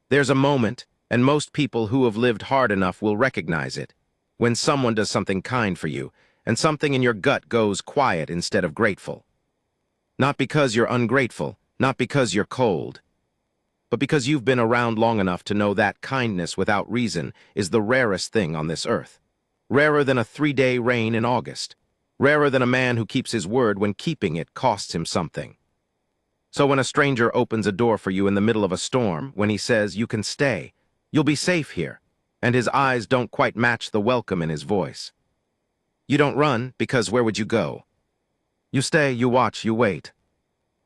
There's a moment, and most people who have lived hard enough will recognize it, when someone does something kind for you, and something in your gut goes quiet instead of grateful. Not because you're ungrateful, not because you're cold, but because you've been around long enough to know that kindness without reason is the rarest thing on this earth. Rarer than a 3-day rain in August. Rarer than a man who keeps his word when keeping it costs him something. So when a stranger opens a door for you in the middle of a storm, when he says, "You can stay, you'll be safe here," and his eyes don't quite match the welcome in his voice. You don't run, because where would you go? You stay, you watch, you wait.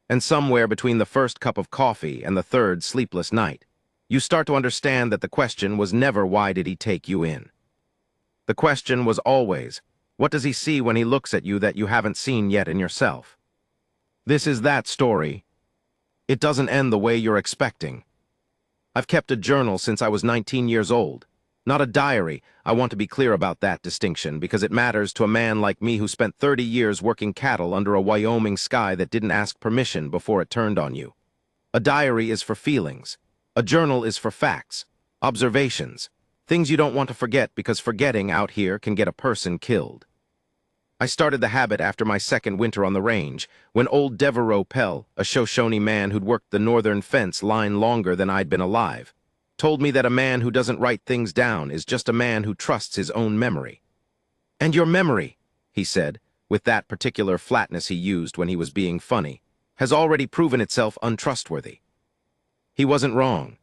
And somewhere between the first cup of coffee and the third sleepless night, you start to understand that the question was never why did he take you in. The question was always, what does he see when he looks at you that you haven't seen yet in yourself? This is that story. It doesn't end the way you're expecting. I've kept a journal since I was 19 years old. Not a diary. I want to be clear about that distinction because it matters to a man like me who spent 30 years working cattle under a Wyoming sky that didn't ask permission before it turned on you. A diary is for feelings. A journal is for facts, observations, things you don't want to forget because forgetting out here can get a person killed. I started the habit after my second winter on the range, when old Devereaux Pell, a Shoshone man who'd worked the northern fence line longer than I'd been alive, told me that a man who doesn't write things down is just a man who trusts his own memory. And your memory, he said, with that particular flatness he used when he was being funny, has already proven itself untrustworthy. He wasn't wrong.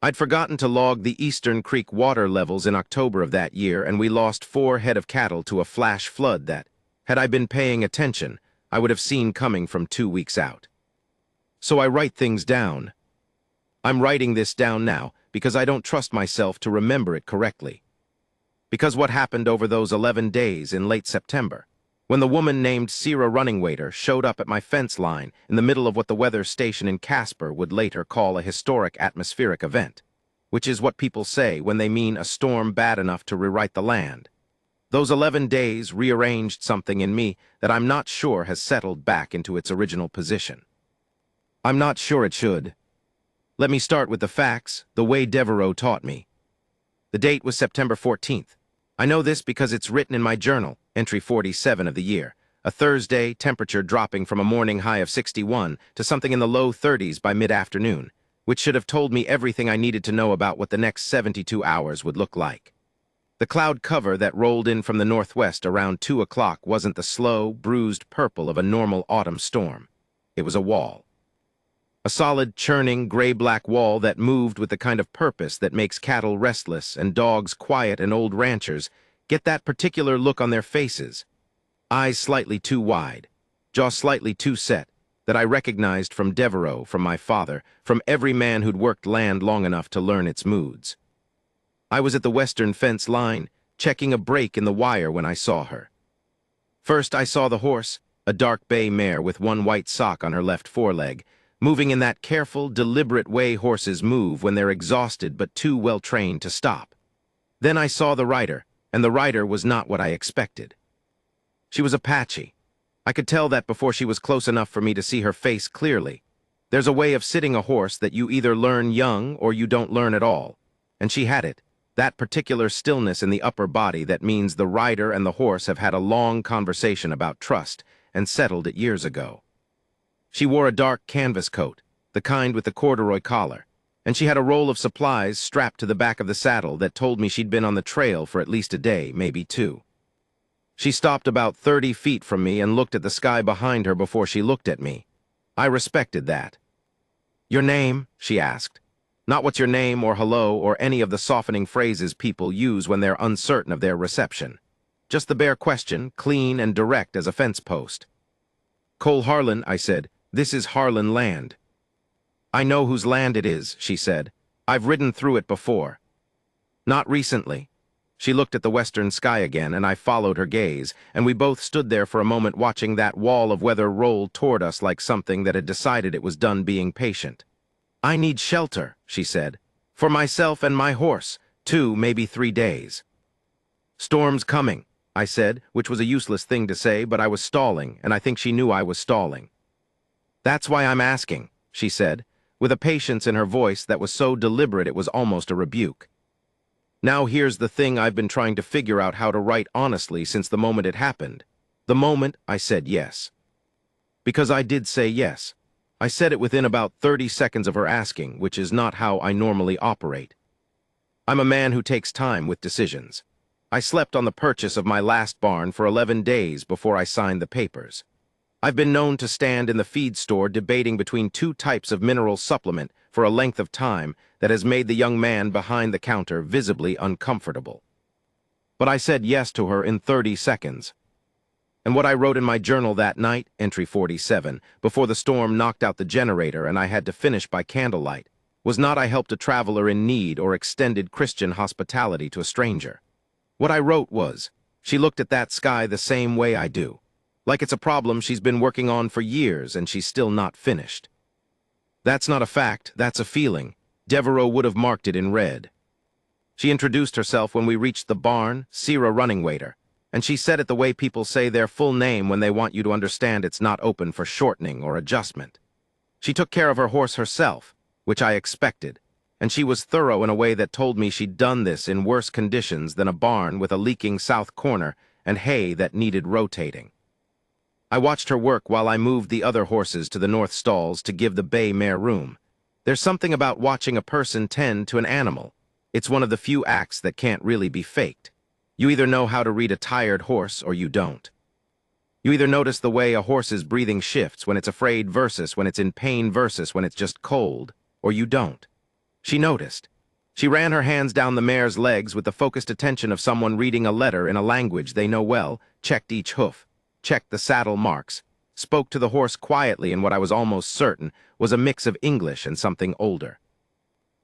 I'd forgotten to log the Eastern Creek water levels in October of that year, and we lost 4 head of cattle to a flash flood that, had I been paying attention, I would have seen coming from 2 weeks out. So I write things down. I'm writing this down now because I don't trust myself to remember it correctly. Because what happened over those 11 days in late September, when the woman named Sierra Runningwaiter showed up at my fence line in the middle of what the weather station in Casper would later call a historic atmospheric event, which is what people say when they mean a storm bad enough to rewrite the land. Those 11 days rearranged something in me that I'm not sure has settled back into its original position. I'm not sure it should. Let me start with the facts, the way Devereaux taught me. The date was September 14th. I know this because it's written in my journal, entry 47 of the year, a Thursday, temperature dropping from a morning high of 61 to something in the low 30s by mid-afternoon, which should have told me everything I needed to know about what the next 72 hours would look like. The cloud cover that rolled in from the northwest around 2 o'clock wasn't the slow, bruised purple of a normal autumn storm. It was a wall. A solid, churning, gray-black wall that moved with the kind of purpose that makes cattle restless and dogs quiet and old ranchers get that particular look on their faces. Eyes slightly too wide, jaw slightly too set, that I recognized from Devereaux, from my father, from every man who'd worked land long enough to learn its moods. I was at the western fence line, checking a break in the wire when I saw her. First I saw the horse, a dark bay mare with one white sock on her left foreleg, moving in that careful, deliberate way horses move when they're exhausted but too well trained to stop. Then I saw the rider, and the rider was not what I expected. She was Apache. I could tell that before she was close enough for me to see her face clearly. There's a way of sitting a horse that you either learn young or you don't learn at all, and she had it, that particular stillness in the upper body that means the rider and the horse have had a long conversation about trust and settled it years ago. She wore a dark canvas coat, the kind with the corduroy collar, and she had a roll of supplies strapped to the back of the saddle that told me she'd been on the trail for at least a day, maybe 2. She stopped about 30 feet from me and looked at the sky behind her before she looked at me. I respected that. "Your name?" she asked. Not what's your name or hello or any of the softening phrases people use when they're uncertain of their reception. Just the bare question, clean and direct as a fence post. "Cole Harlan," I said. "This is Harlan land." "I know whose land it is," she said. "I've ridden through it before." "Not recently." She looked at the western sky again, and I followed her gaze, and we both stood there for a moment watching that wall of weather roll toward us like something that had decided it was done being patient. "I need shelter," she said. "For myself and my horse, 2, maybe 3 days." "Storm's coming," I said, which was a useless thing to say, but I was stalling, and I think she knew I was stalling. "That's why I'm asking," she said. with a patience in her voice that was so deliberate it was almost a rebuke. Now here's the thing I've been trying to figure out how to write honestly since the moment it happened. The moment I said yes. Because I did say yes. I said it within about 30 seconds of her asking, which is not how I normally operate. I'm a man who takes time with decisions. I slept on the purchase of my last barn for 11 days before I signed the papers. I've been known to stand in the feed store debating between two types of mineral supplement for a length of time that has made the young man behind the counter visibly uncomfortable. But I said yes to her in 30 seconds. And what I wrote in my journal that night, entry 47, before the storm knocked out the generator and I had to finish by candlelight, was not I helped a traveler in need or extended Christian hospitality to a stranger. What I wrote was, she looked at that sky the same way I do, like it's a problem she's been working on for years and she's still not finished. That's not a fact, that's a feeling. Devereaux would have marked it in red. She introduced herself when we reached the barn, Sierra running waiter, and she said it the way people say their full name when they want you to understand it's not open for shortening or adjustment. She took care of her horse herself, which I expected, and she was thorough in a way that told me she'd done this in worse conditions than a barn with a leaking south corner and hay that needed rotating. I watched her work while I moved the other horses to the north stalls to give the bay mare room. There's something about watching a person tend to an animal. It's one of the few acts that can't really be faked. You either know how to read a tired horse or you don't. You either notice the way a horse's breathing shifts when it's afraid versus when it's in pain versus when it's just cold, or you don't. She noticed. She ran her hands down the mare's legs with the focused attention of someone reading a letter in a language they know well, checked each hoof, checked the saddle marks, spoke to the horse quietly in what I was almost certain was a mix of English and something older.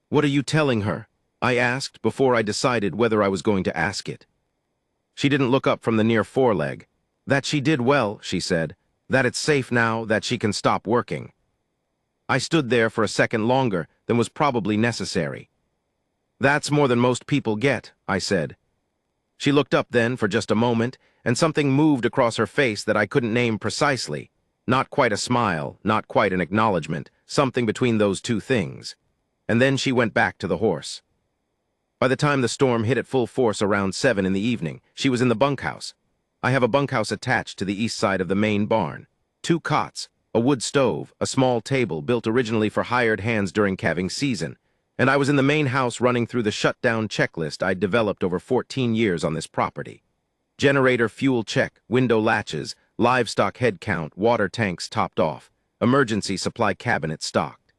"What are you telling her?" I asked before I decided whether I was going to ask it. She didn't look up from the near foreleg. "That she did well," she said. "That it's safe now, that she can stop working." I stood there for a second longer than was probably necessary. "That's more than most people get," I said. She looked up then for just a moment, and something moved across her face that I couldn't name precisely. Not quite a smile, not quite an acknowledgement, something between those two things. And then she went back to the horse. By the time the storm hit at full force around 7 in the evening, she was in the bunkhouse. I have a bunkhouse attached to the east side of the main barn. 2 cots, a wood stove, a small table built originally for hired hands during calving season, and I was in the main house running through the shutdown checklist I'd developed over 14 years on this property. Generator fuel check, window latches, livestock head count, water tanks topped off, emergency supply cabinet stocked.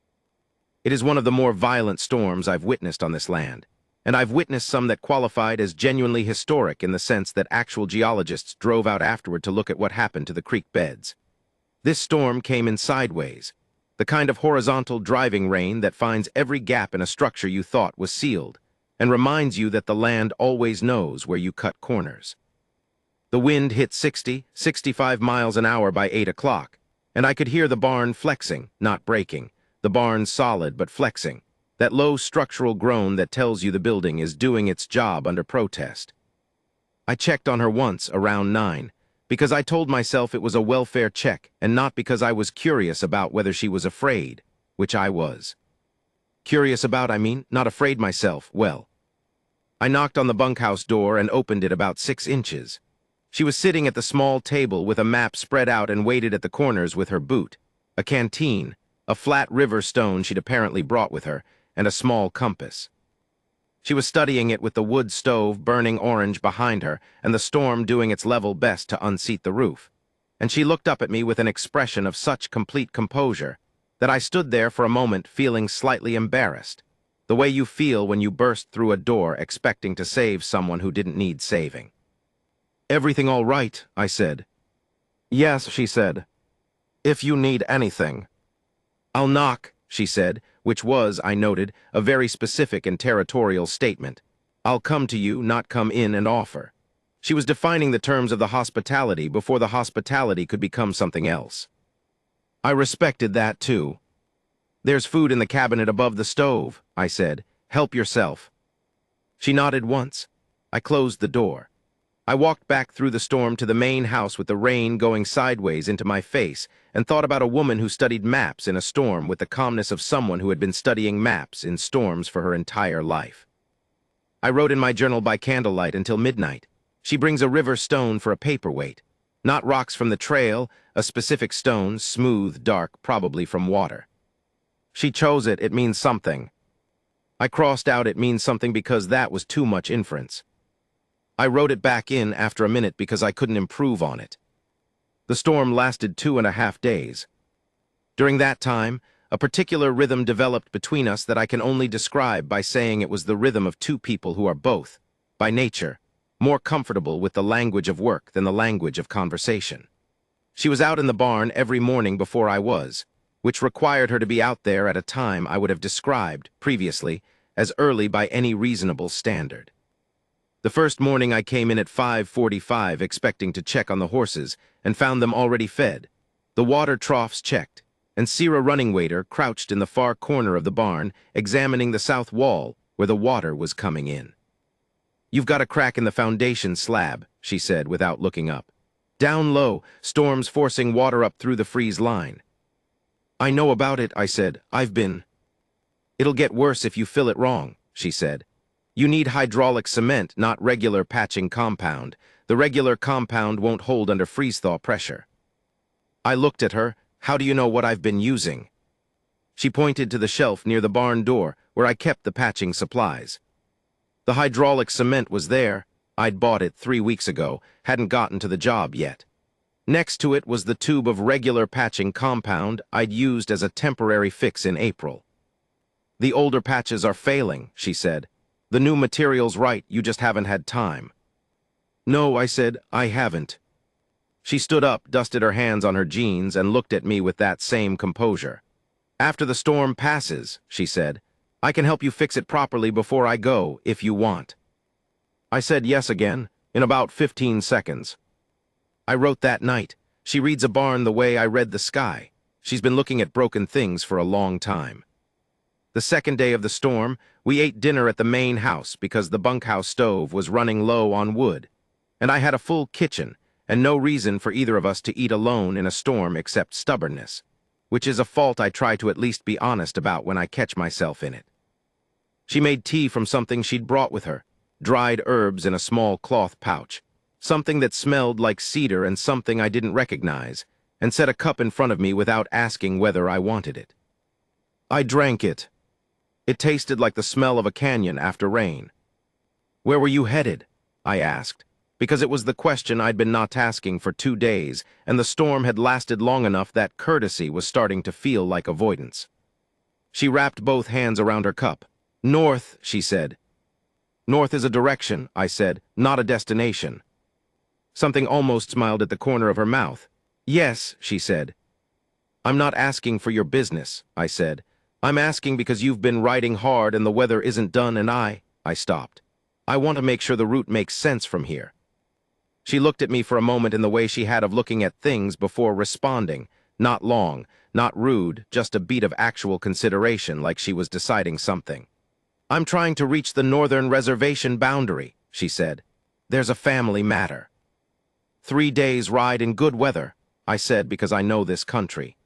It is one of the more violent storms I've witnessed on this land, and I've witnessed some that qualified as genuinely historic in the sense that actual geologists drove out afterward to look at what happened to the creek beds. This storm came in sideways, the kind of horizontal driving rain that finds every gap in a structure you thought was sealed, and reminds you that the land always knows where you cut corners. The wind hit 60, 65 miles an hour by 8 o'clock, and I could hear the barn flexing, not breaking, the barn solid but flexing, that low structural groan that tells you the building is doing its job under protest. I checked on her once around 9, because I told myself it was a welfare check and not because I was curious about whether she was afraid, which I was. Curious about, not afraid myself, well. I knocked on the bunkhouse door and opened it about 6 inches. She was sitting at the small table with a map spread out and waited at the corners with her boot, a canteen, a flat river stone she'd apparently brought with her, and a small compass. She was studying it with the wood stove burning orange behind her and the storm doing its level best to unseat the roof. And she looked up at me with an expression of such complete composure that I stood there for a moment feeling slightly embarrassed, the way you feel when you burst through a door expecting to save someone who didn't need saving. "Everything all right?" I said. "Yes," she said. "If you need anything." "I'll knock," she said, which was, I noted, a very specific and territorial statement. "I'll come to you, not come in and offer." She was defining the terms of the hospitality before the hospitality could become something else. I respected that, too. "There's food in the cabinet above the stove," I said. "Help yourself." She nodded once. I closed the door. I walked back through the storm to the main house with the rain going sideways into my face and thought about a woman who studied maps in a storm with the calmness of someone who had been studying maps in storms for her entire life. I wrote in my journal by candlelight until midnight. She brings a river stone for a paperweight. Not rocks from the trail, a specific stone, smooth, dark, probably from water. She chose it, it means something. I crossed out it means something because that was too much inference. I wrote it back in after a minute because I couldn't improve on it. The storm lasted 2.5 days. During that time, a particular rhythm developed between us that I can only describe by saying it was the rhythm of two people who are both, by nature, more comfortable with the language of work than the language of conversation. She was out in the barn every morning before I was, which required her to be out there at a time I would have described, previously, as early by any reasonable standard. The first morning I came in at 5:45 expecting to check on the horses and found them already fed, the water troughs checked, and Sierra running waiter crouched in the far corner of the barn examining the south wall where the water was coming in. "You've got a crack in the foundation slab," she said without looking up. "Down low, storms forcing water up through the freeze line." "I know about it," I said. "I've been—" "It'll get worse if you fill it wrong," she said. "You need hydraulic cement, not regular patching compound. The regular compound won't hold under freeze-thaw pressure." I looked at her. "How do you know what I've been using?" She pointed to the shelf near the barn door where I kept the patching supplies. The hydraulic cement was there. I'd bought it 3 weeks ago, hadn't gotten to the job yet. Next to it was the tube of regular patching compound I'd used as a temporary fix in April. "The older patches are failing," she said. "The new material's right, you just haven't had time." "No," I said, "I haven't." She stood up, dusted her hands on her jeans, and looked at me with that same composure. "After the storm passes," she said, "I can help you fix it properly before I go, if you want." I said yes again, in about 15 seconds. I wrote that night. She reads a barn the way I read the sky. She's been looking at broken things for a long time. The second day of the storm, we ate dinner at the main house because the bunkhouse stove was running low on wood, and I had a full kitchen and no reason for either of us to eat alone in a storm except stubbornness, which is a fault I try to at least be honest about when I catch myself in it. She made tea from something she'd brought with her, dried herbs in a small cloth pouch, something that smelled like cedar and something I didn't recognize, and set a cup in front of me without asking whether I wanted it. I drank it. It tasted like the smell of a canyon after rain. "Where were you headed?" I asked, because it was the question I'd been not asking for 2 days, and the storm had lasted long enough that courtesy was starting to feel like avoidance. She wrapped both hands around her cup. "North," she said. "North is a direction," I said, "not a destination." Something almost smiled at the corner of her mouth. "Yes," she said. "I'm not asking for your business," I said. "I'm asking because you've been riding hard and the weather isn't done and I stopped. I want to make sure the route makes sense from here." She looked at me for a moment in the way she had of looking at things before responding. Not long, not rude, just a beat of actual consideration like she was deciding something. "I'm trying to reach the northern reservation boundary," she said. "There's a family matter." 3 days ride in good weather, I said because I know this country.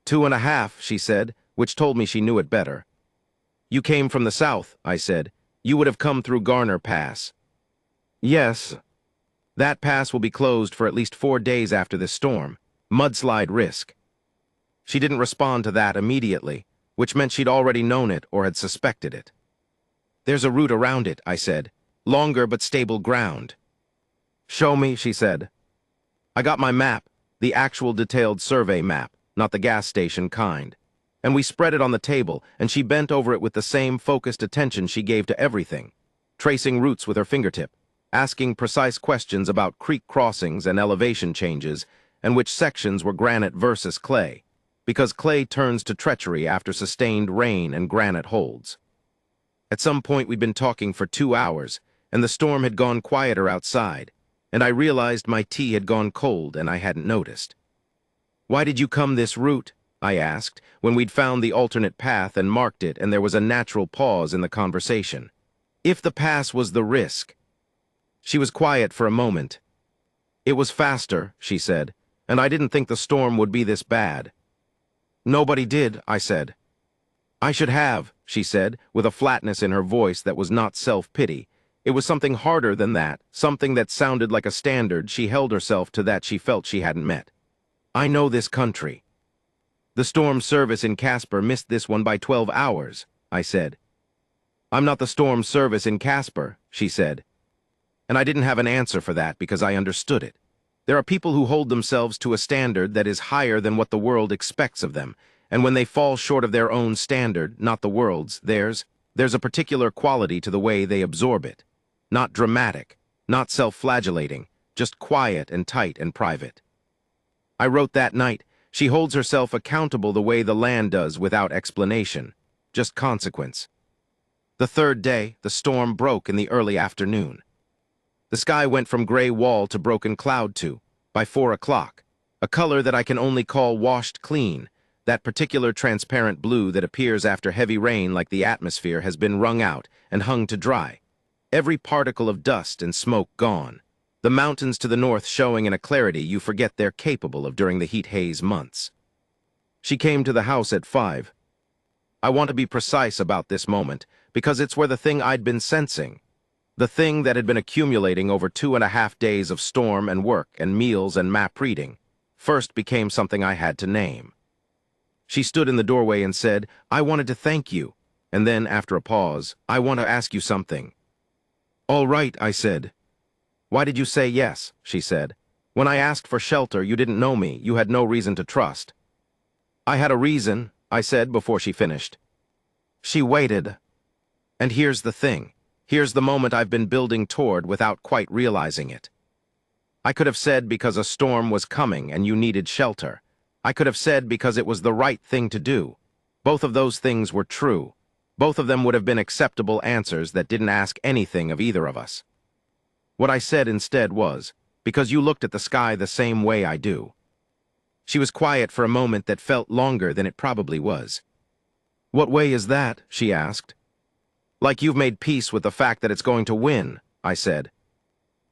2.5, she said, which told me she knew it better. "You came from the south," I said. "You would have come through Garner Pass." "Yes. That pass will be closed for at least 4 days after this storm. Mudslide risk." She didn't respond to that immediately, which meant she'd already known it or had suspected it. "There's a route around it," I said. "Longer but stable ground." "Show me," she said. I got my map, the actual detailed survey map, not the gas station kind, and we spread it on the table, and she bent over it with the same focused attention she gave to everything, tracing routes with her fingertip, asking precise questions about creek crossings and elevation changes, and which sections were granite versus clay, because clay turns to treachery after sustained rain and granite holds. At some point we'd been talking for 2 hours, and the storm had gone quieter outside, and I realized my tea had gone cold and I hadn't noticed. "Why did you come this route?" I asked, when we'd found the alternate path and marked it and there was a natural pause in the conversation. "If the pass was the risk." She was quiet for a moment. It was faster, she said, and I didn't think the storm would be this bad. Nobody did, I said. I should have, she said, with a flatness in her voice that was not self-pity. It was something harder than that, something that sounded like a standard she held herself to that she felt she hadn't met. I know this country. The storm service in Casper missed this one by 12 hours, I said. I'm not the storm service in Casper, she said. And I didn't have an answer for that because I understood it. There are people who hold themselves to a standard that is higher than what the world expects of them, and when they fall short of their own standard, not the world's, theirs, there's a particular quality to the way they absorb it. Not dramatic, not self-flagellating, just quiet and tight and private. I wrote that night, she holds herself accountable the way the land does without explanation, just consequence. The third day, the storm broke in the early afternoon. The sky went from gray wall to broken cloud to, by 4 o'clock, a color that I can only call washed clean, that particular transparent blue that appears after heavy rain like the atmosphere has been wrung out and hung to dry. Every particle of dust and smoke gone. The mountains to the north showing in a clarity you forget they're capable of during the heat haze months. She came to the house at 5. I want to be precise about this moment, because it's where the thing I'd been sensing, the thing that had been accumulating over 2.5 days of storm and work and meals and map reading, first became something I had to name. She stood in the doorway and said, I wanted to thank you, and then, after a pause, I want to ask you something. All right, I said. Why did you say yes, she said. When I asked for shelter, you didn't know me, you had no reason to trust. I had a reason, I said before she finished. She waited. And here's the thing. Here's the moment I've been building toward without quite realizing it. I could have said because a storm was coming and you needed shelter. I could have said because it was the right thing to do. Both of those things were true. Both of them would have been acceptable answers that didn't ask anything of either of us. What I said instead was, because you looked at the sky the same way I do. She was quiet for a moment that felt longer than it probably was. What way is that? She asked. Like you've made peace with the fact that it's going to win, I said.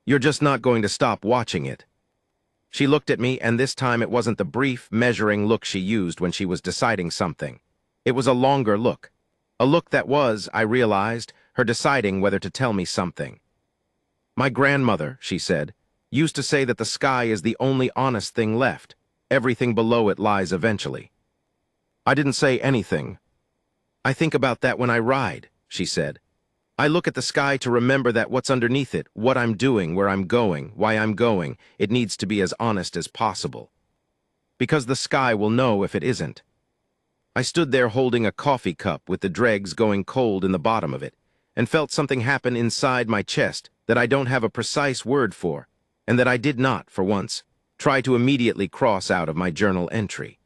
You're just not going to stop watching it. She looked at me, and this time it wasn't the brief, measuring look she used when she was deciding something. It was a longer look. A look that was, I realized, her deciding whether to tell me something. My grandmother, she said, used to say that the sky is the only honest thing left. Everything below it lies eventually. I didn't say anything. I think about that when I ride, she said. I look at the sky to remember that what's underneath it, what I'm doing, where I'm going, why I'm going, it needs to be as honest as possible. Because the sky will know if it isn't. I stood there holding a coffee cup with the dregs going cold in the bottom of it, and felt something happen inside my chest that I don't have a precise word for, and that I did not, for once, try to immediately cross out of my journal entry.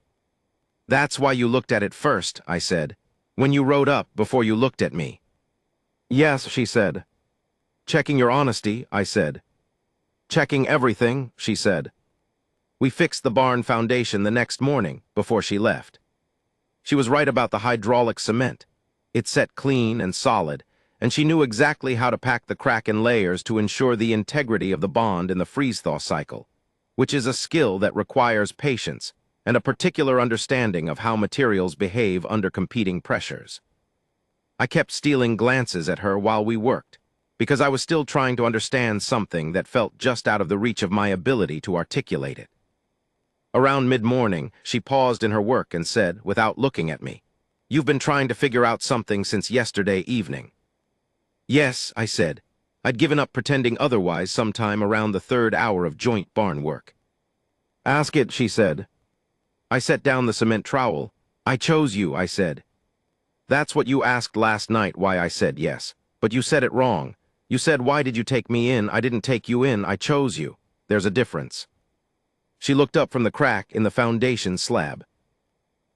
That's why you looked at it first, I said, when you wrote up before you looked at me. Yes, she said. Checking your honesty, I said. Checking everything, she said. We fixed the barn foundation the next morning before she left. She was right about the hydraulic cement. It set clean and solid, and she knew exactly how to pack the crack in layers to ensure the integrity of the bond in the freeze-thaw cycle, which is a skill that requires patience and a particular understanding of how materials behave under competing pressures. I kept stealing glances at her while we worked, because I was still trying to understand something that felt just out of the reach of my ability to articulate it. Around mid-morning, she paused in her work and said, without looking at me, You've been trying to figure out something since yesterday evening. Yes, I said. I'd given up pretending otherwise sometime around the 3rd hour of joint barn work. Ask it, she said. I set down the cement trowel. I chose you, I said. That's what you asked last night why I said yes, but you said it wrong. You said, why did you take me in? I didn't take you in, I chose you. There's a difference. She looked up from the crack in the foundation slab.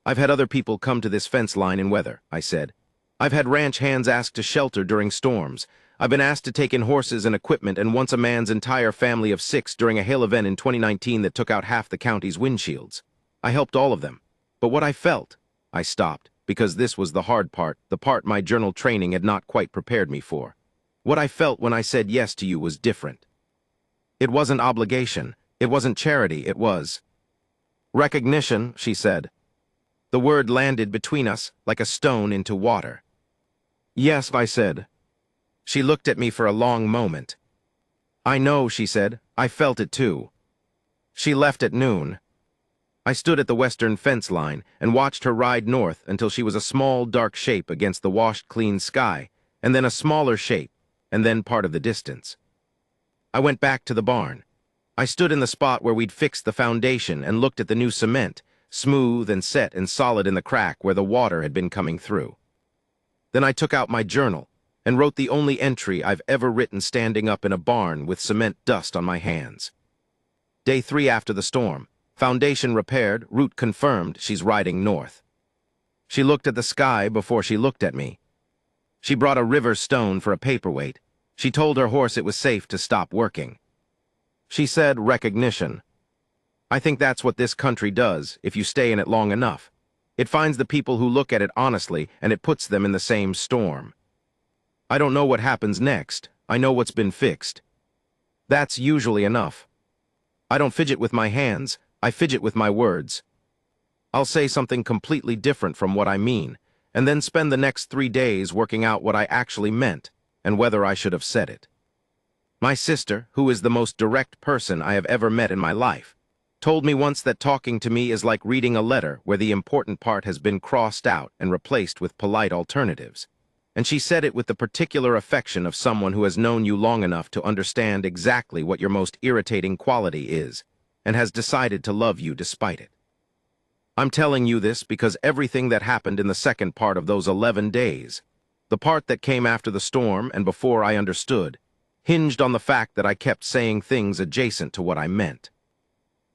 I've had other people come to this fence line in weather, I said. I've had ranch hands asked to shelter during storms. I've been asked to take in horses and equipment, and once a man's entire family of 6 during a hail event in 2019 that took out half the county's windshields. I helped all of them. But what I felt, I stopped, because this was the hard part, the part my journal training had not quite prepared me for. What I felt when I said yes to you was different. It wasn't obligation. It wasn't charity. It was recognition, she said. The word landed between us like a stone into water. Yes, I said. She looked at me for a long moment. I know, she said. I felt it too. She left at noon. I stood at the western fence line and watched her ride north until she was a small, dark shape against the washed, clean sky, and then a smaller shape, and then part of the distance. I went back to the barn. I stood in the spot where we'd fixed the foundation and looked at the new cement, smooth and set and solid in the crack where the water had been coming through. Then I took out my journal and wrote the only entry I've ever written standing up in a barn with cement dust on my hands. Day 3 after the storm. Foundation repaired, route confirmed, she's riding north. She looked at the sky before she looked at me. She brought a river stone for a paperweight. She told her horse it was safe to stop working. She said recognition. I think that's what this country does if you stay in it long enough. It finds the people who look at it honestly and it puts them in the same storm. I don't know what happens next. I know what's been fixed. That's usually enough. I don't fidget with my hands. I fidget with my words. I'll say something completely different from what I mean, and then spend the next 3 days working out what I actually meant and whether I should have said it. My sister, who is the most direct person I have ever met in my life, told me once that talking to me is like reading a letter where the important part has been crossed out and replaced with polite alternatives. And she said it with the particular affection of someone who has known you long enough to understand exactly what your most irritating quality is, and has decided to love you despite it. I'm telling you this because everything that happened in the second part of those 11 days, the part that came after the storm and before I understood, hinged on the fact that I kept saying things adjacent to what I meant.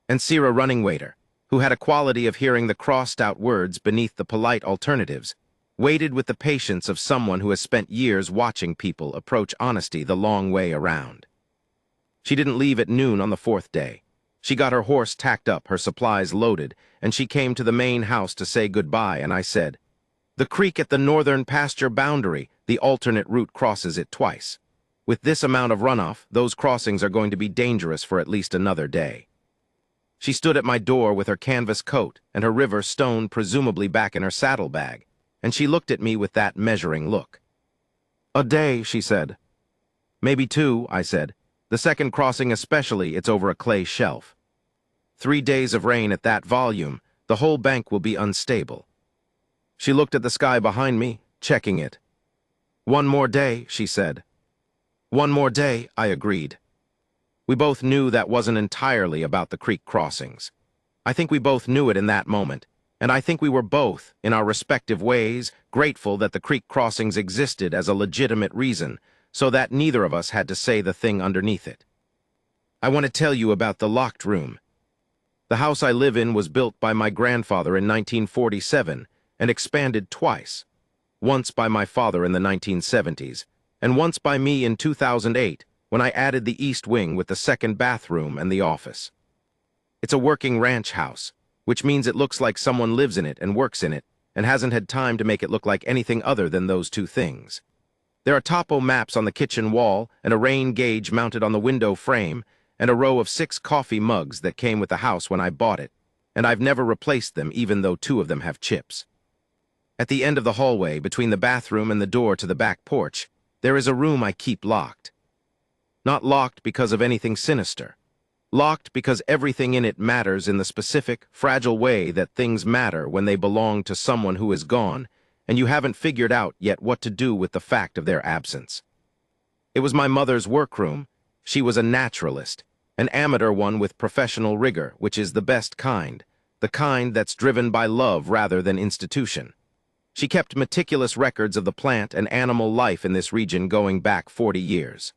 And Sarah Runningwaiter, who had a quality of hearing the crossed-out words beneath the polite alternatives, waited with the patience of someone who has spent years watching people approach honesty the long way around. She didn't leave at noon on the 4th day. She got her horse tacked up, her supplies loaded, and she came to the main house to say goodbye, and I said, "The creek at the northern pasture boundary, the alternate route crosses it twice. With this amount of runoff, those crossings are going to be dangerous for at least another day." She stood at my door with her canvas coat and her river stone presumably back in her saddlebag, and she looked at me with that measuring look. "A day," she said. "Maybe 2, I said. "The second crossing especially, it's over a clay shelf. 3 days of rain at that volume, the whole bank will be unstable." She looked at the sky behind me, checking it. "1 more day," she said. "1 more day," I agreed. We both knew that wasn't entirely about the creek crossings. I think we both knew it in that moment, and I think we were both, in our respective ways, grateful that the creek crossings existed as a legitimate reason, so that neither of us had to say the thing underneath it. I want to tell you about the locked room. The house I live in was built by my grandfather in 1947 and expanded twice, once by my father in the 1970s, and once by me in 2008 when I added the east wing with the second bathroom and the office. It's a working ranch house, which means it looks like someone lives in it and works in it and hasn't had time to make it look like anything other than those 2 things. There are topo maps on the kitchen wall and a rain gauge mounted on the window frame and a row of 6 coffee mugs that came with the house when I bought it, and I've never replaced them even though 2 of them have chips. At the end of the hallway, between the bathroom and the door to the back porch, there is a room I keep locked. Not locked because of anything sinister. Locked because everything in it matters in the specific, fragile way that things matter when they belong to someone who is gone, and you haven't figured out yet what to do with the fact of their absence. It was my mother's workroom. She was a naturalist, an amateur one with professional rigor, which is the best kind, the kind that's driven by love rather than institution. She kept meticulous records of the plant and animal life in this region going back 40 years.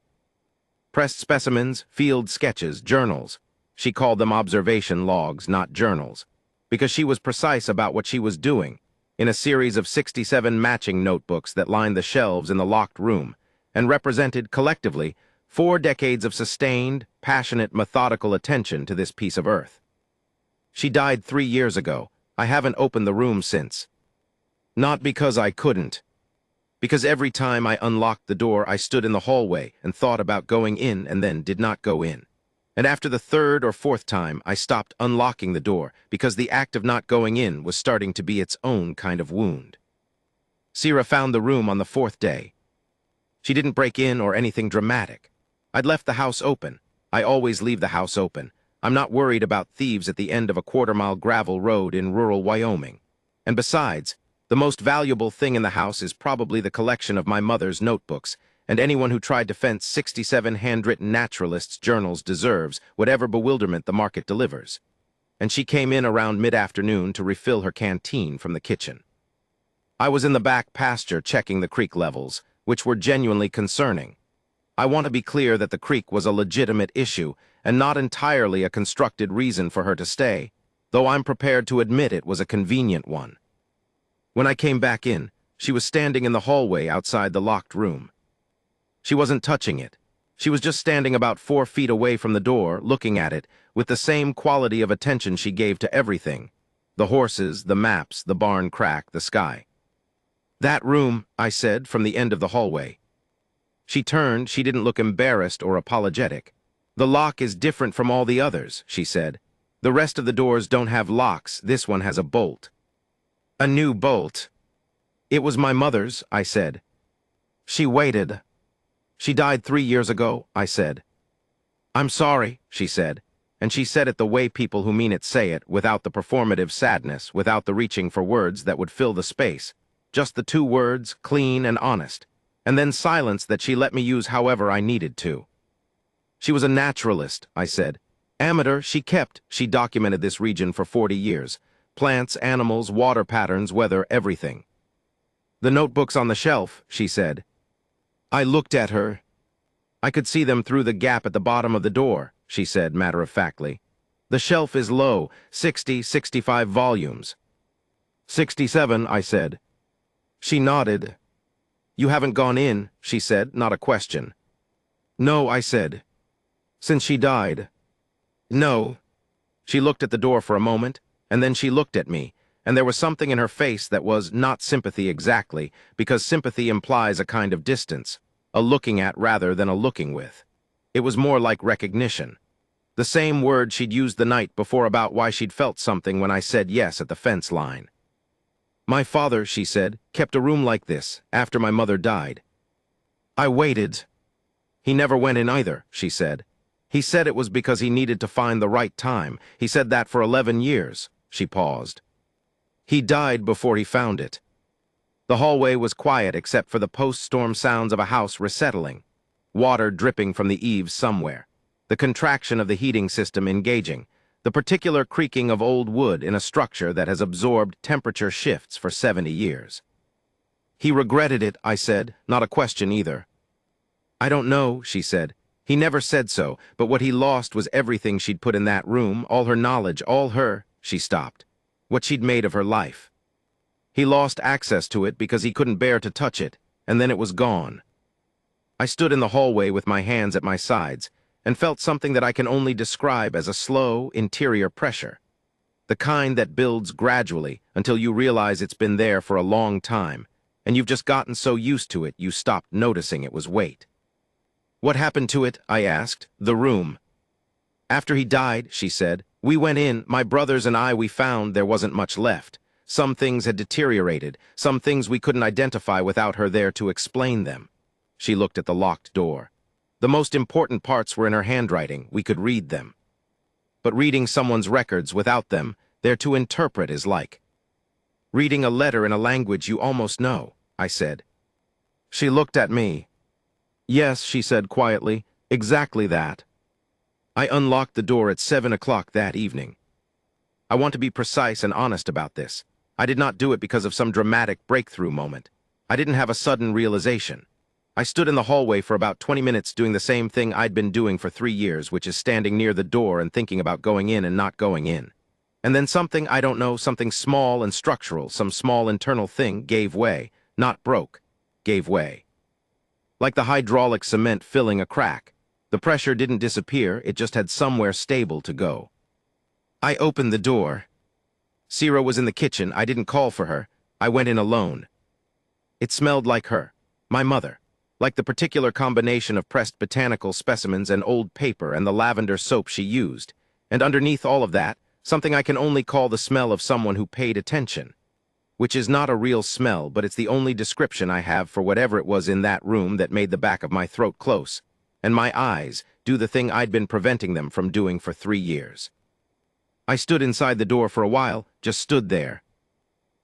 Pressed specimens, field sketches, journals. She called them observation logs, not journals, because she was precise about what she was doing, in a series of 67 matching notebooks that lined the shelves in the locked room, and represented, collectively, 4 decades of sustained, passionate, methodical attention to this piece of earth. She died 3 years ago. I haven't opened the room since. Not because I couldn't. Because every time I unlocked the door, I stood in the hallway and thought about going in and then did not go in. And after the third or fourth time, I stopped unlocking the door because the act of not going in was starting to be its own kind of wound. Sierra found the room on the fourth day. She didn't break in or anything dramatic. I'd left the house open. I always leave the house open. I'm not worried about thieves at the end of a quarter-mile gravel road in rural Wyoming. And besides, the most valuable thing in the house is probably the collection of my mother's notebooks, and anyone who tried to fence 67 handwritten naturalists' journals deserves whatever bewilderment the market delivers. And she came in around mid-afternoon to refill her canteen from the kitchen. I was in the back pasture checking the creek levels, which were genuinely concerning. I want to be clear that the creek was a legitimate issue and not entirely a constructed reason for her to stay, though I'm prepared to admit it was a convenient one. When I came back in, she was standing in the hallway outside the locked room. She wasn't touching it. She was just standing about 4 feet away from the door, looking at it, with the same quality of attention she gave to everything: the horses, the maps, the barn crack, the sky. "That room," I said, from the end of the hallway. She turned. She didn't look embarrassed or apologetic. "The lock is different from all the others," she said. "The rest of the doors don't have locks. This one has a bolt." "A new bolt." "It was my mother's," I said. "She waited." "She died 3 years ago," I said. "I'm sorry," she said, and she said it the way people who mean it say it, without the performative sadness, without the reaching for words that would fill the space. Just the 2 words, clean and honest, and then silence that she let me use however I needed to. "She was a naturalist," I said. "Amateur, she documented this region for 40 years. Plants, animals, water patterns, weather, everything." "The notebooks on the shelf," she said. I looked at her. "I could see them through the gap at the bottom of the door," she said matter-of-factly. "The shelf is low, 60, 65 volumes." "67, I said. She nodded. "You haven't gone in," she said, not a question. "No," I said. "Since she died?" "No." She looked at the door for a moment, and then she looked at me, and there was something in her face that was not sympathy exactly, because sympathy implies a kind of distance, a looking at rather than a looking with. It was more like recognition. The same word she'd used the night before about why she'd felt something when I said yes at the fence line. "My father," she said, "kept a room like this after my mother died." I waited. "He never went in either," she said. "He said it was because he needed to find the right time. He said that for 11 years. She paused. "He died before he found it." The hallway was quiet except for the post-storm sounds of a house resettling, water dripping from the eaves somewhere, the contraction of the heating system engaging, the particular creaking of old wood in a structure that has absorbed temperature shifts for 70 years. "He regretted it," I said, not a question either. "I don't know," she said. "He never said so, but what he lost was everything she'd put in that room, all her knowledge, all her—" She stopped. "What she'd made of her life. He lost access to it because he couldn't bear to touch it, and then it was gone." I stood in the hallway with my hands at my sides and felt something that I can only describe as a slow, interior pressure, the kind that builds gradually until you realize it's been there for a long time, and you've just gotten so used to it you stopped noticing it was weight. "What happened to it?" I asked. "The room." "After he died," she said, "we went in, my brothers and I. We found there wasn't much left. Some things had deteriorated, some things we couldn't identify without her there to explain them." She looked at the locked door. "The most important parts were in her handwriting. We could read them. But reading someone's records without them, they're to interpret is like reading a letter in a language you almost know," I said. She looked at me. "Yes," she said quietly, "exactly that." I unlocked the door at 7 o'clock that evening. I want to be precise and honest about this. I did not do it because of some dramatic breakthrough moment. I didn't have a sudden realization. I stood in the hallway for about 20 minutes doing the same thing I'd been doing for 3 years, which is standing near the door and thinking about going in and not going in. And then something, I don't know, something small and structural, some small internal thing, gave way, not broke, gave way. Like the hydraulic cement filling a crack. The pressure didn't disappear, it just had somewhere stable to go. I opened the door. Sierra was in the kitchen. I didn't call for her. I went in alone. It smelled like her, my mother, like the particular combination of pressed botanical specimens and old paper and the lavender soap she used, and underneath all of that, something I can only call the smell of someone who paid attention. Which is not a real smell, but it's the only description I have for whatever it was in that room that made the back of my throat close, and my eyes do the thing I'd been preventing them from doing for 3 years. I stood inside the door for a while, just stood there.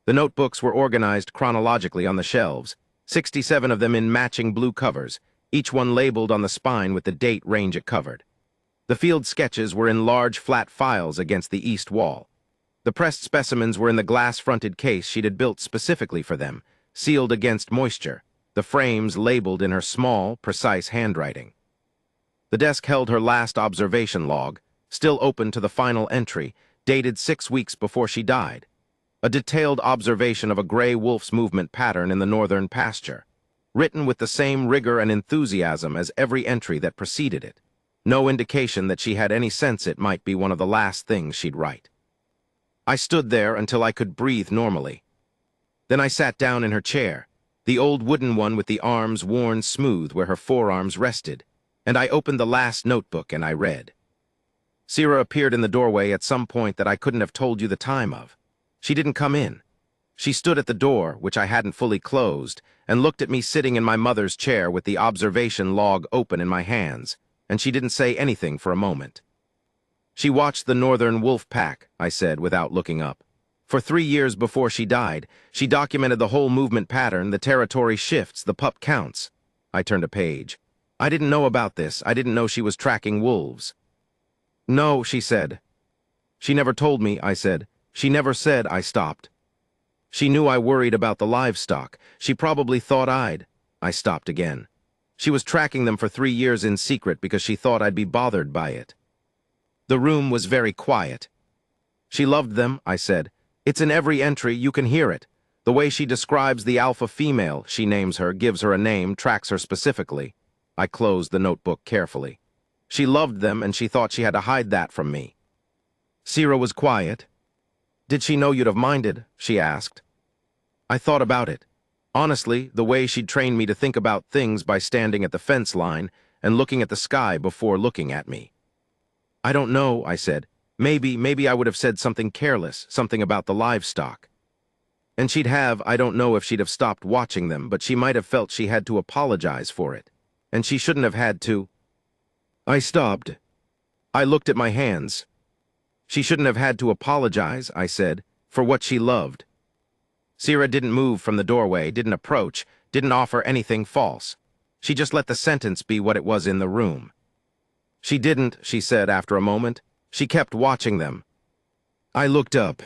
The notebooks were organized chronologically on the shelves, 67 of them in matching blue covers, each one labeled on the spine with the date range it covered. The field sketches were in large flat files against the east wall. The pressed specimens were in the glass-fronted case she'd had built specifically for them, sealed against moisture, the frames labeled in her small, precise handwriting. The desk held her last observation log, still open to the final entry, dated 6 weeks before she died. A detailed observation of a gray wolf's movement pattern in the northern pasture, written with the same rigor and enthusiasm as every entry that preceded it. No indication that she had any sense it might be one of the last things she'd write. I stood there until I could breathe normally. Then I sat down in her chair, the old wooden one with the arms worn smooth where her forearms rested, and I opened the last notebook and I read. Sira appeared in the doorway at some point that I couldn't have told you the time of. She didn't come in. She stood at the door, which I hadn't fully closed, and looked at me sitting in my mother's chair with the observation log open in my hands, and she didn't say anything for a moment. She watched the northern wolf pack, I said without looking up. For 3 years before she died, she documented the whole movement pattern, the territory shifts, the pup counts. I turned a page. I didn't know about this. I didn't know she was tracking wolves. No, she said. She never told me, I said. She never said. I stopped. She knew I worried about the livestock. She probably thought I stopped again. She was tracking them for 3 years in secret because she thought I'd be bothered by it. The room was very quiet. She loved them, I said. It's in every entry, you can hear it. The way she describes the alpha female, she names her, gives her a name, tracks her specifically. I closed the notebook carefully. She loved them and she thought she had to hide that from me. Sira was quiet. Did she know you'd have minded? She asked. I thought about it. Honestly, the way she'd trained me to think about things by standing at the fence line and looking at the sky before looking at me. I don't know, I said. Maybe I would have said something careless, something about the livestock. And I don't know if she'd have stopped watching them, but she might have felt she had to apologize for it. And she shouldn't have had to. I stopped. I looked at my hands. She shouldn't have had to apologize, I said, for what she loved. Sira didn't move from the doorway, didn't approach, didn't offer anything false. She just let the sentence be what it was in the room. She didn't, she said after a moment. She kept watching them. I looked up.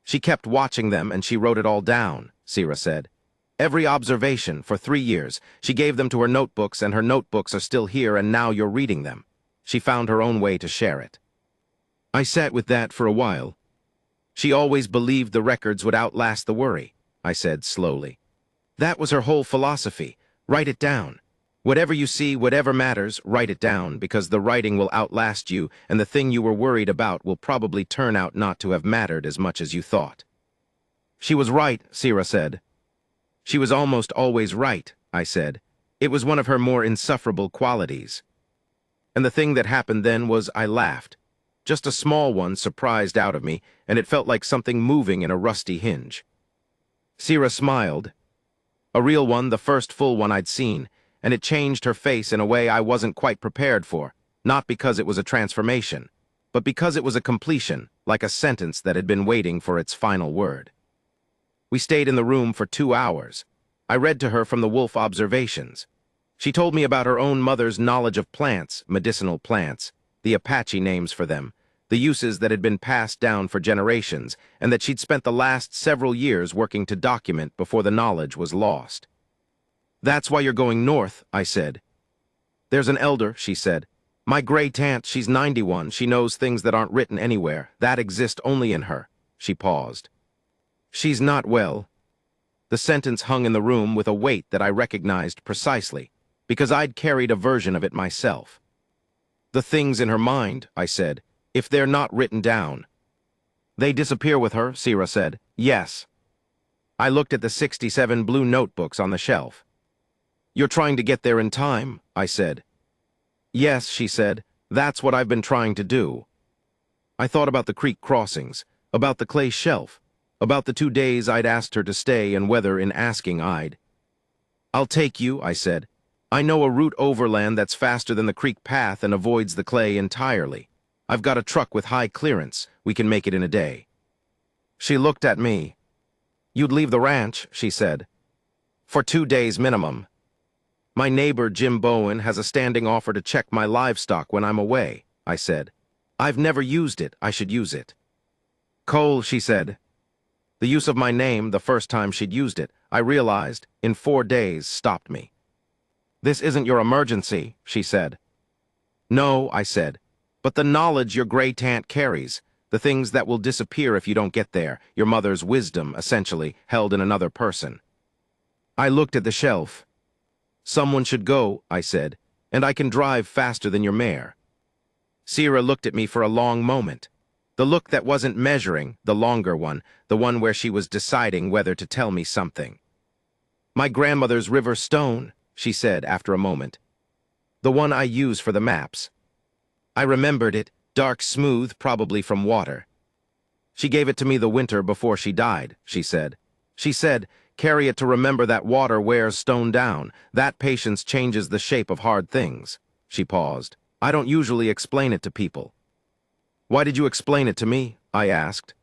She kept watching them and she wrote it all down, Sira said. Every observation for 3 years. She gave them to her notebooks and her notebooks are still here and now you're reading them. She found her own way to share it. I sat with that for a while. She always believed the records would outlast the worry, I said slowly. That was her whole philosophy. Write it down. Whatever you see, whatever matters, write it down, because the writing will outlast you, and the thing you were worried about will probably turn out not to have mattered as much as you thought. She was right, Sira said. She was almost always right, I said. It was one of her more insufferable qualities. And the thing that happened then was I laughed. Just a small one surprised out of me, and it felt like something moving in a rusty hinge. Sira smiled. A real one, the first full one I'd seen, and it changed her face in a way I wasn't quite prepared for, not because it was a transformation, but because it was a completion, like a sentence that had been waiting for its final word. We stayed in the room for 2 hours. I read to her from the wolf observations. She told me about her own mother's knowledge of plants, medicinal plants, the Apache names for them, the uses that had been passed down for generations, and that she'd spent the last several years working to document before the knowledge was lost. That's why you're going north, I said. There's an elder, she said. My great-aunt, she's 91, she knows things that aren't written anywhere, that exist only in her. She paused. She's not well. The sentence hung in the room with a weight that I recognized precisely, because I'd carried a version of it myself. The things in her mind, I said, if they're not written down. They disappear with her, Sira said. Yes. I looked at the 67 blue notebooks on the shelf. "You're trying to get there in time," I said. "Yes," she said, "that's what I've been trying to do." I thought about the creek crossings, about the clay shelf, about the 2 days I'd asked her to stay and whether in asking "I'll take you," I said. "I know a route overland that's faster than the creek path and avoids the clay entirely. I've got a truck with high clearance. We can make it in a day." She looked at me. "You'd leave the ranch," she said. "For 2 days minimum. My neighbor, Jim Bowen, has a standing offer to check my livestock when I'm away," I said. "I've never used it. I should use it." "Cole," she said. The use of my name, the first time she'd used it, I realized, in 4 days, stopped me. "This isn't your emergency," she said. "No," I said, "but the knowledge your gray tant carries, the things that will disappear if you don't get there, your mother's wisdom, essentially, held in another person." I looked at the shelf. "Someone should go," I said, "and I can drive faster than your mare." Sierra looked at me for a long moment. The look that wasn't measuring, the longer one, the one where she was deciding whether to tell me something. "My grandmother's river stone," she said after a moment. "The one I use for the maps." I remembered it, dark smooth, probably from water. "She gave it to me the winter before she died," she said. "She said, carry it to remember that water wears stone down. That patience changes the shape of hard things." She paused. "I don't usually explain it to people." "Why did you explain it to me?" I asked.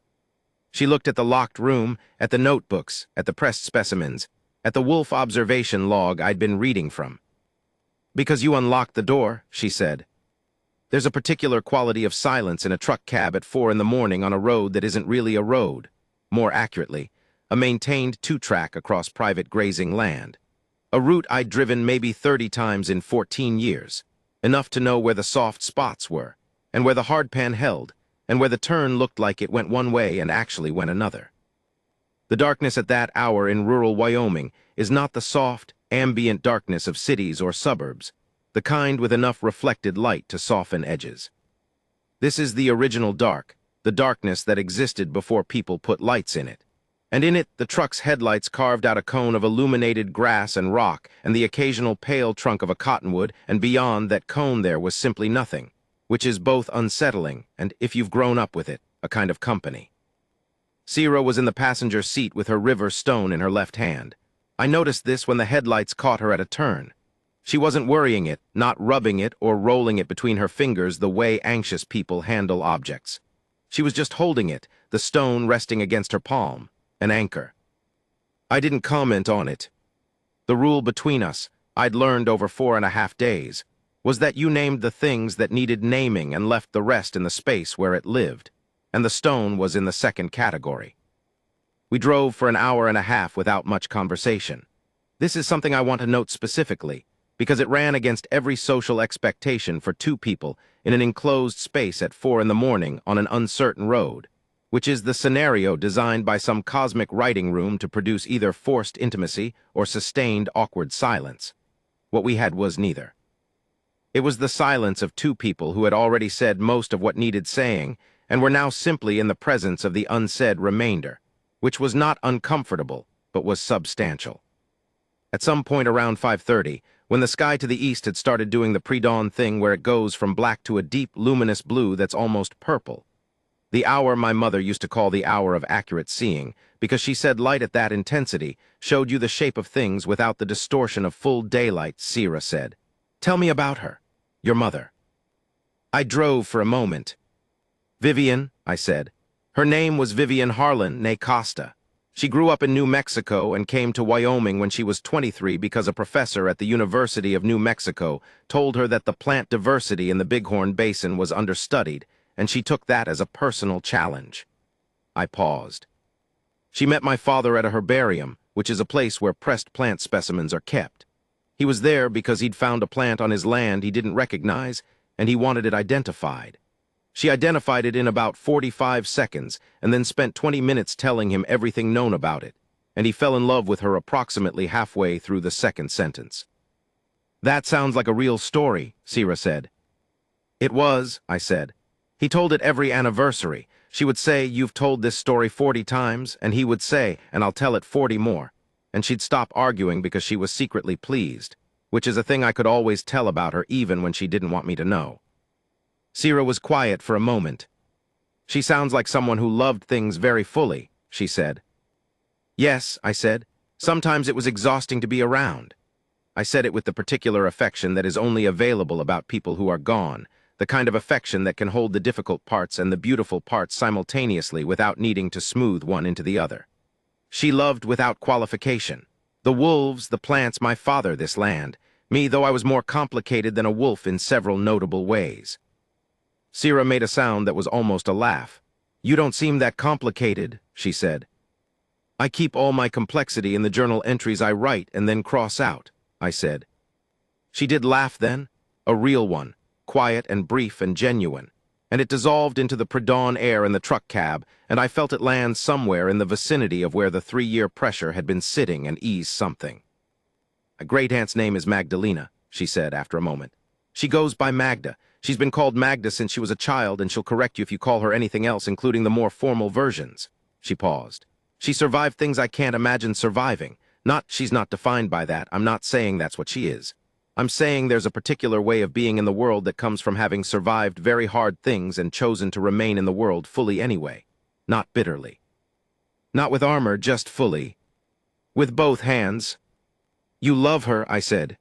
She looked at the locked room, at the notebooks, at the pressed specimens, at the wolf observation log I'd been reading from. "Because you unlocked the door," she said. "There's a particular quality of silence in a truck cab at 4 in the morning on a road that isn't really a road. More accurately, a maintained 2-track across private grazing land. A route I'd driven maybe 30 times in 14 years, enough to know where the soft spots were, and where the hardpan held, and where the turn looked like it went one way and actually went another. The darkness at that hour in rural Wyoming is not the soft, ambient darkness of cities or suburbs, the kind with enough reflected light to soften edges. This is the original dark, the darkness that existed before people put lights in it. And in it, the truck's headlights carved out a cone of illuminated grass and rock and the occasional pale trunk of a cottonwood, and beyond that cone there was simply nothing, which is both unsettling and, if you've grown up with it, a kind of company. Sierra was in the passenger seat with her river stone in her left hand. I noticed this when the headlights caught her at a turn. She wasn't worrying it, not rubbing it or rolling it between her fingers the way anxious people handle objects. She was just holding it, the stone resting against her palm, an anchor. I didn't comment on it. The rule between us, I'd learned over 4.5 days, was that you named the things that needed naming and left the rest in the space where it lived, and the stone was in the second category. We drove for an hour and a half without much conversation. This is something I want to note specifically, because it ran against every social expectation for 2 people in an enclosed space at 4 in the morning on an uncertain road, which is the scenario designed by some cosmic writing room to produce either forced intimacy or sustained awkward silence. What we had was neither. It was the silence of 2 people who had already said most of what needed saying and were now simply in the presence of the unsaid remainder, which was not uncomfortable, but was substantial. At some point around 5:30, when the sky to the east had started doing the pre-dawn thing where it goes from black to a deep, luminous blue that's almost purple, the hour my mother used to call the hour of accurate seeing, because she said light at that intensity showed you the shape of things without the distortion of full daylight, Sierra said, "Tell me about her. Your mother." I drove for a moment. "Vivian," I said. "Her name was Vivian Harlan, née Costa. She grew up in New Mexico and came to Wyoming when she was 23 because a professor at the University of New Mexico told her that the plant diversity in the Bighorn Basin was understudied, and she took that as a personal challenge." I paused. "She met my father at a herbarium, which is a place where pressed plant specimens are kept. He was there because he'd found a plant on his land he didn't recognize, and he wanted it identified. She identified it in about 45 seconds and then spent 20 minutes telling him everything known about it, and he fell in love with her approximately halfway through the second sentence." "That sounds like a real story," Sierra said. "It was," I said. "He told it every anniversary, She would say, "You've told this story 40 times," and he would say, "And I'll tell it 40 more." And she'd stop arguing because she was secretly pleased, which is a thing I could always tell about her even when she didn't want me to know. Sira was quiet for a moment. "She sounds like someone who loved things very fully," she said. "Yes," I said. "Sometimes it was exhausting to be around." I said it with the particular affection that is only available about people who are gone, the kind of affection that can hold the difficult parts and the beautiful parts simultaneously without needing to smooth one into the other. She loved without qualification. The wolves, the plants, my father, this land. Me, though I was more complicated than a wolf in several notable ways. Sira made a sound that was almost a laugh. "You don't seem that complicated," she said. "I keep all my complexity in the journal entries I write and then cross out," I said. She did laugh then, a real one, quiet and brief and genuine, and it dissolved into the pre-dawn air in the truck cab, and I felt it land somewhere in the vicinity of where the 3-year pressure had been sitting and ease something. "A great-aunt's name is Magdalena," she said after a moment. "She goes by Magda. She's been called Magda since she was a child, and she'll correct you if you call her anything else, including the more formal versions." She paused. "She survived things I can't imagine surviving. She's not defined by that. I'm not saying that's what she is. I'm saying there's a particular way of being in the world that comes from having survived very hard things and chosen to remain in the world fully anyway. Not bitterly. Not with armor, just fully. With both hands." "You love her," I said.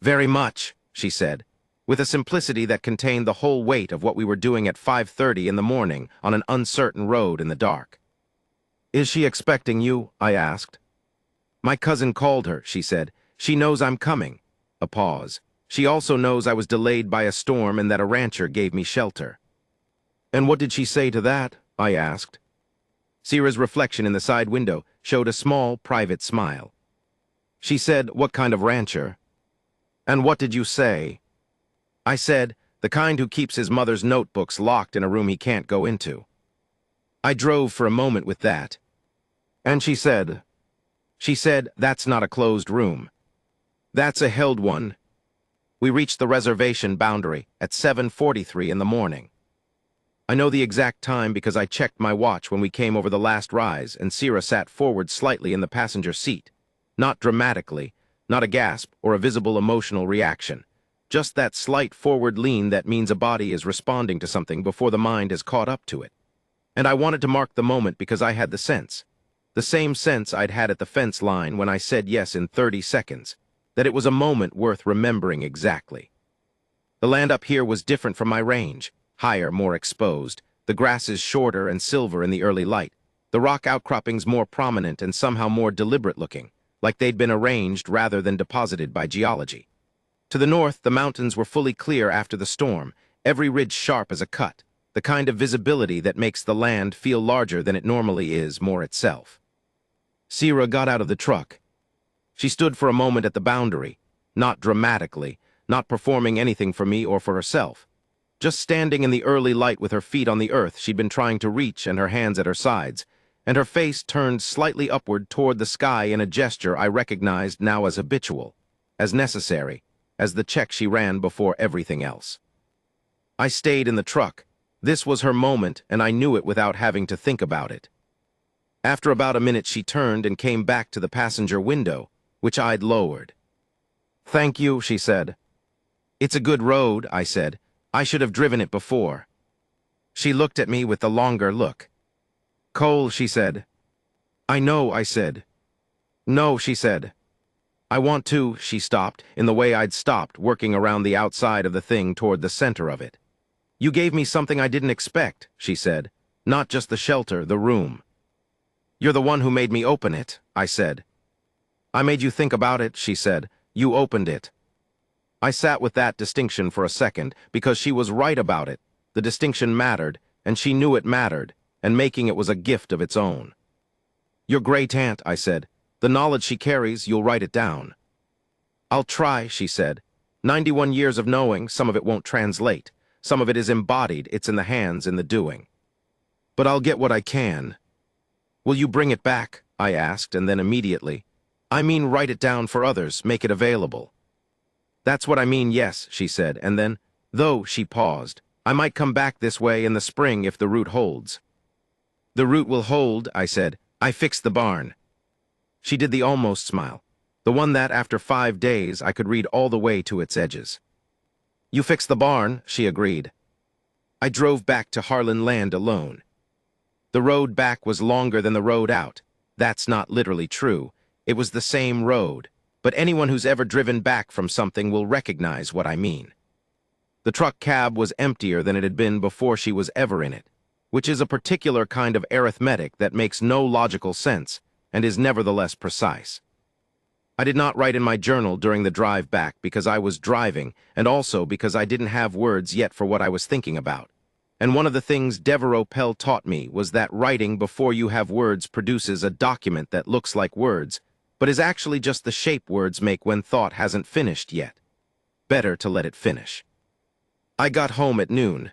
"Very much," she said, with a simplicity that contained the whole weight of what we were doing at 5:30 in the morning on an uncertain road in the dark. "Is she expecting you?" I asked. "My cousin called her," she said. "She knows I'm coming." A pause. "She also knows I was delayed by a storm and that a rancher gave me shelter." "And what did she say to that?" I asked. Sira's reflection in the side window showed a small, private smile. She said, "What kind of rancher?" "And what did you say?" I said, "The kind who keeps his mother's notebooks locked in a room he can't go into." I drove for a moment with that. "And she said, "That's not a closed room. That's a held one." We reached the reservation boundary at 7:43 in the morning. I know the exact time because I checked my watch when we came over the last rise, and Sira sat forward slightly in the passenger seat. Not dramatically, not a gasp or a visible emotional reaction. Just that slight forward lean that means a body is responding to something before the mind has caught up to it. And I wanted to mark the moment because I had the sense. The same sense I'd had at the fence line when I said yes in 30 seconds. That it was a moment worth remembering exactly. The land up here was different from my range, higher, more exposed, the grasses shorter and silver in the early light, the rock outcroppings more prominent and somehow more deliberate-looking, like they'd been arranged rather than deposited by geology. To the north, the mountains were fully clear after the storm, every ridge sharp as a cut, the kind of visibility that makes the land feel larger than it normally is, more itself. Sira got out of the truck. She stood for a moment at the boundary, not dramatically, not performing anything for me or for herself. Just standing in the early light with her feet on the earth she'd been trying to reach and her hands at her sides, and her face turned slightly upward toward the sky in a gesture I recognized now as habitual, as necessary, as the check she ran before everything else. I stayed in the truck. This was her moment, and I knew it without having to think about it. After about a minute she turned and came back to the passenger window, which I'd lowered. "Thank you," she said. "It's a good road," I said. "I should have driven it before." She looked at me with the longer look. "Cole," she said. "I know," I said. "No," she said. "I want to," she stopped, in the way I'd stopped, working around the outside of the thing toward the center of it. "You gave me something I didn't expect," she said. "Not just the shelter, the room." "You're the one who made me open it," I said. "I made you think about it," she said. "You opened it." I sat with that distinction for a second, because she was right about it. The distinction mattered, and she knew it mattered, and making it was a gift of its own. "Your great-aunt," I said. "The knowledge she carries, you'll write it down." "I'll try," she said. 91 years of knowing, some of it won't translate. Some of it is embodied, it's in the hands, in the doing. But I'll get what I can. "Will you bring it back?" I asked, and then immediately, "I mean write it down for others, make it available." "That's what I mean, yes," she said, and then, though, she paused. I might come back this way in the spring if the route holds. The route will hold, I said. I fixed the barn. She did the almost smile, the one that, after 5 days, I could read all the way to its edges. You fixed the barn, she agreed. I drove back to Harlan Land alone. The road back was longer than the road out. That's not literally true. It was the same road, but anyone who's ever driven back from something will recognize what I mean. The truck cab was emptier than it had been before she was ever in it, which is a particular kind of arithmetic that makes no logical sense and is nevertheless precise. I did not write in my journal during the drive back because I was driving and also because I didn't have words yet for what I was thinking about. And one of the things Devereux Pell taught me was that writing before you have words produces a document that looks like words, but is actually just the shape words make when thought hasn't finished yet. Better to let it finish. I got home at noon.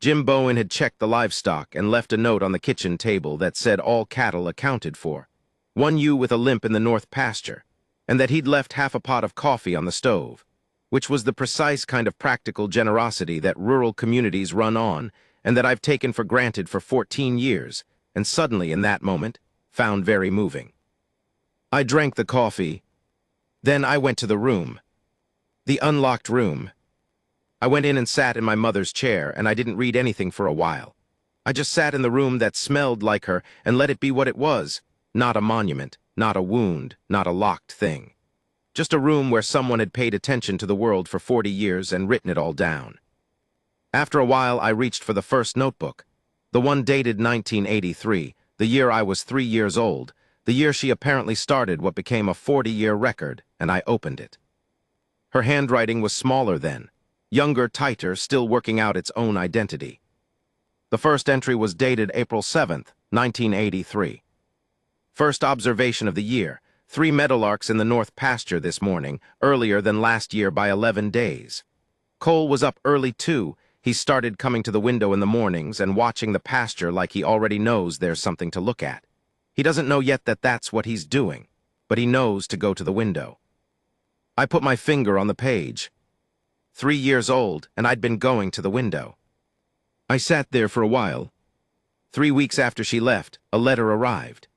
Jim Bowen had checked the livestock and left a note on the kitchen table that said all cattle accounted for, one ewe with a limp in the north pasture, and that he'd left half a pot of coffee on the stove, which was the precise kind of practical generosity that rural communities run on and that I've taken for granted for 14 years, and suddenly, in that moment, found very moving. I drank the coffee. Then I went to the room. The unlocked room. I went in and sat in my mother's chair, and I didn't read anything for a while. I just sat in the room that smelled like her and let it be what it was, not a monument, not a wound, not a locked thing. Just a room where someone had paid attention to the world for 40 years and written it all down. After a while, I reached for the first notebook, the one dated 1983, the year I was 3 years old, the year she apparently started what became a 40-year record, and I opened it. Her handwriting was smaller then, younger, tighter, still working out its own identity. The first entry was dated April 7th, 1983. First observation of the year, 3 meadowlarks in the north pasture this morning, earlier than last year by 11 days. Cole was up early too. He started coming to the window in the mornings and watching the pasture like he already knows there's something to look at. He doesn't know yet that that's what he's doing, but he knows to go to the window. I put my finger on the page. 3 years old, and I'd been going to the window. I sat there for a while. 3 weeks after she left, a letter arrived.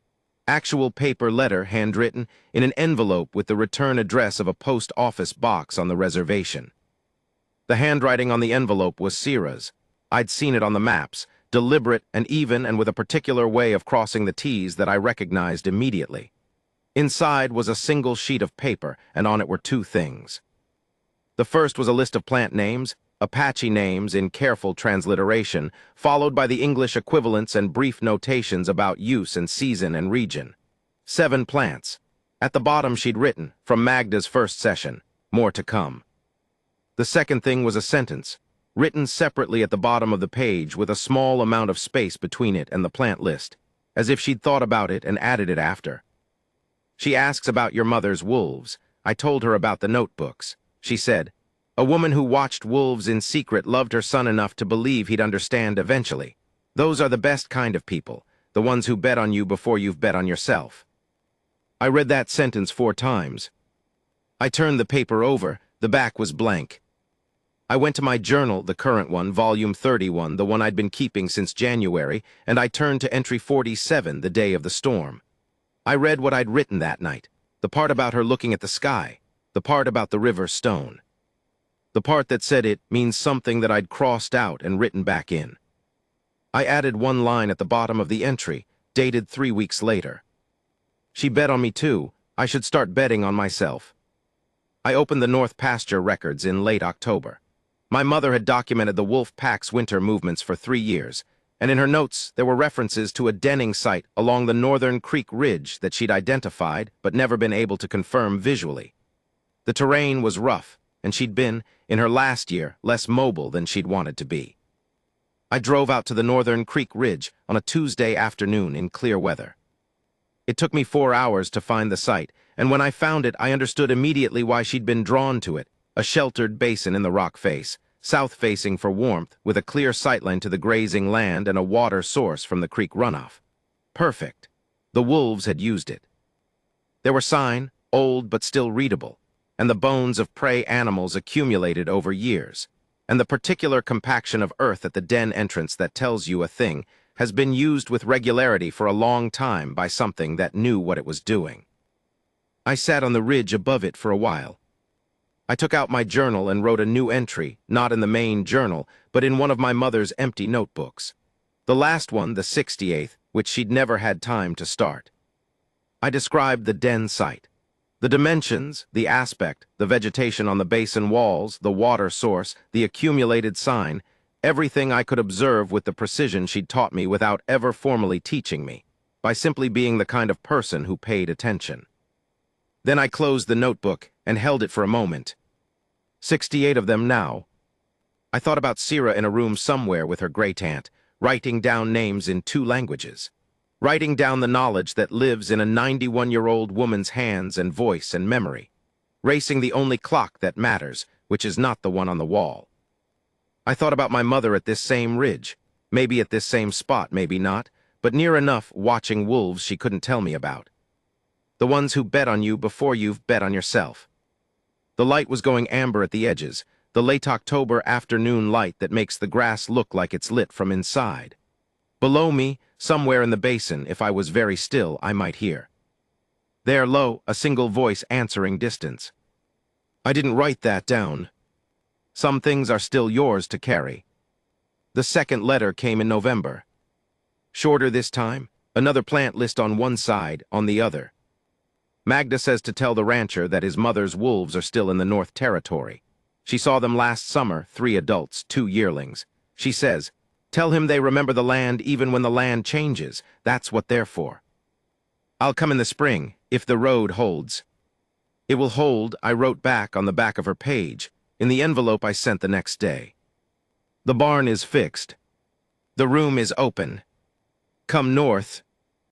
Actual paper letter, handwritten, in an envelope with the return address of a post office box on the reservation. The handwriting on the envelope was Sierra's. I'd seen it on the maps, deliberate and even and with a particular way of crossing the T's that I recognized immediately. Inside was a single sheet of paper, and on it were 2 things. The first was a list of plant names, Apache names in careful transliteration, followed by the English equivalents and brief notations about use and season and region. 7 plants. At the bottom she'd written, from Magda's first session, more to come. The second thing was a sentence, written separately at the bottom of the page with a small amount of space between it and the plant list, as if she'd thought about it and added it after. She asks about your mother's wolves. I told her about the notebooks. She said, a woman who watched wolves in secret loved her son enough to believe he'd understand eventually. Those are the best kind of people, the ones who bet on you before you've bet on yourself. I read that sentence 4 times. I turned the paper over. The back was blank. I went to my journal, the current one, volume 31, the one I'd been keeping since January, and I turned to entry 47, the day of the storm. I read what I'd written that night, the part about her looking at the sky, the part about the river stone. The part that said it means something that I'd crossed out and written back in. I added 1 line at the bottom of the entry, dated 3 weeks later. She bet on me too. I should start betting on myself. I opened the North Pasture records in late October. My mother had documented the wolf pack's winter movements for 3 years, and in her notes there were references to a denning site along the Northern Creek Ridge that she'd identified but never been able to confirm visually. The terrain was rough, and she'd been, in her last year, less mobile than she'd wanted to be. I drove out to the Northern Creek Ridge on a Tuesday afternoon in clear weather. It took me 4 hours to find the site, and when I found it, I understood immediately why she'd been drawn to it, a sheltered basin in the rock face, south-facing for warmth, with a clear sightline to the grazing land and a water source from the creek runoff. Perfect. The wolves had used it. There were signs, old but still readable, and the bones of prey animals accumulated over years. And the particular compaction of earth at the den entrance that tells you a thing has been used with regularity for a long time by something that knew what it was doing. I sat on the ridge above it for a while. I took out my journal and wrote a new entry, not in the main journal, but in one of my mother's empty notebooks. The last one, the 68th, which she'd never had time to start. I described the den site. The dimensions, the aspect, the vegetation on the basin walls, the water source, the accumulated sign, everything I could observe with the precision she'd taught me without ever formally teaching me, by simply being the kind of person who paid attention. Then I closed the notebook and held it for a moment. 68 of them now. I thought about Sira in a room somewhere with her great-aunt, writing down names in 2 languages. Writing down the knowledge that lives in a 91-year-old woman's hands and voice and memory, racing the only clock that matters, which is not the one on the wall. I thought about my mother at this same ridge, maybe at this same spot, maybe not, but near enough watching wolves she couldn't tell me about. The ones who bet on you before you've bet on yourself. The light was going amber at the edges, the late October afternoon light that makes the grass look like it's lit from inside. Below me, somewhere in the basin, if I was very still, I might hear. There, low, a single voice answering distance. I didn't write that down. Some things are still yours to carry. The second letter came in November. Shorter this time, another plant list on one side, on the other. Magda says to tell the rancher that his mother's wolves are still in the North Territory. She saw them last summer, 3 adults, 2 yearlings. She says, tell him they remember the land even when the land changes. That's what they're for. I'll come in the spring, if the road holds. It will hold, I wrote back on the back of her page, in the envelope I sent the next day. The barn is fixed. The room is open. Come north,